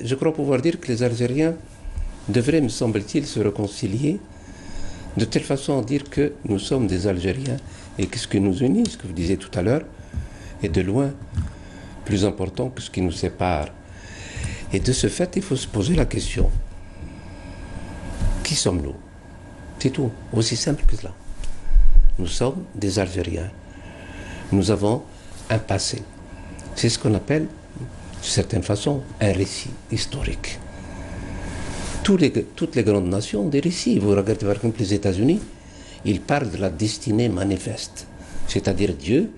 je crois pouvoir dire que les Algériens devraient, me semble-t-il, se réconcilier de telle façon à dire que nous sommes des Algériens et que ce qui nous unit, ce que vous disiez tout à l'heure, est de loin plus important que ce qui nous sépare. Et de ce fait, il faut se poser la question, qui sommes-nous? C'est tout, aussi simple que cela. Nous sommes des Algériens. Nous avons un passé. C'est ce qu'on appelle, d'une certaine façon, un récit historique. Toutes les grandes nations ont des récits. Vous regardez par exemple les États-Unis, ils parlent de la destinée manifeste. C'est-à-dire Dieu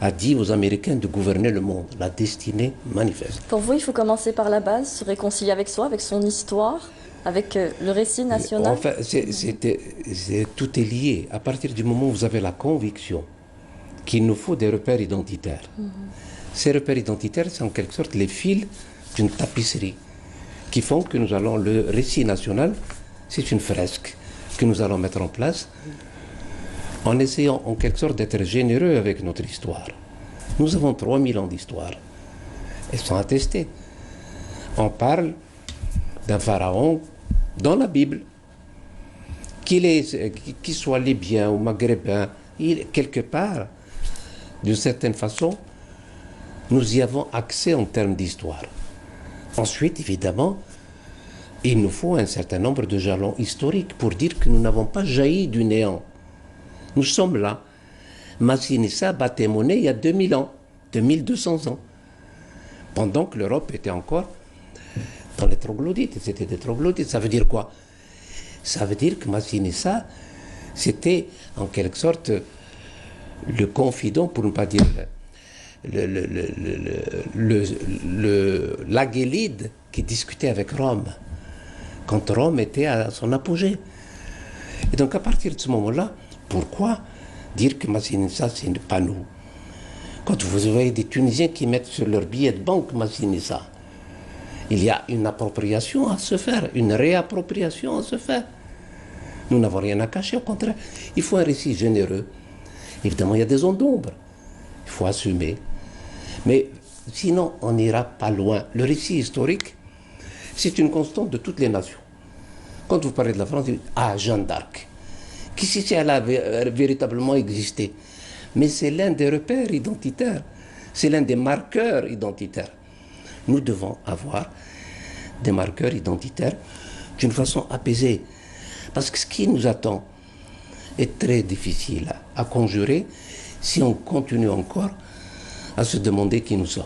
a dit aux Américains de gouverner le monde, la destinée manifeste. Pour vous, il faut commencer par la base, se réconcilier avec soi, avec son histoire, avec le récit national. Enfin, tout est lié. À partir du moment où vous avez la conviction qu'il nous faut des repères identitaires. Ces repères identitaires, c'est en quelque sorte les fils d'une tapisserie qui font que nous allons, le récit national, c'est une fresque que nous allons mettre en place en essayant en quelque sorte d'être généreux avec notre histoire. Nous avons 3000 ans d'histoire. Elles sont attestées. On parle d'un pharaon dans la Bible, qu'il soit libyen ou maghrébin, quelque part, d'une certaine façon, nous y avons accès en termes d'histoire. Ensuite, évidemment, il nous faut un certain nombre de jalons historiques pour dire que nous n'avons pas jailli du néant. Nous sommes là. Massinissa battait monnaie il y a 2000 ans, 2200 ans, pendant que l'Europe était encore dans les troglodytes. C'était des troglodytes. Ça veut dire quoi? Ça veut dire que Massinissa, c'était en quelque sorte le confident, pour ne pas dire l'Aguélide qui discutait avec Rome, quand Rome était à son apogée. Et donc à partir de ce moment-là, pourquoi dire que Massinissa, ce n'est pas nous? Quand vous voyez des Tunisiens qui mettent sur leur billet de banque Massinissa, il y a une appropriation à se faire, une réappropriation à se faire. Nous n'avons rien à cacher, au contraire. Il faut un récit généreux. Évidemment, il y a des zones d'ombre. Il faut assumer. Mais sinon, on n'ira pas loin. Le récit historique, c'est une constante de toutes les nations. Quand vous parlez de la France, vous dites « Ah, Jeanne d'Arc ». Qui si elle a véritablement existé? Mais c'est l'un des repères identitaires. C'est l'un des marqueurs identitaires. Nous devons avoir des marqueurs identitaires d'une façon apaisée. Parce que ce qui nous attend est très difficile à conjurer si on continue encore à se demander qui nous sommes.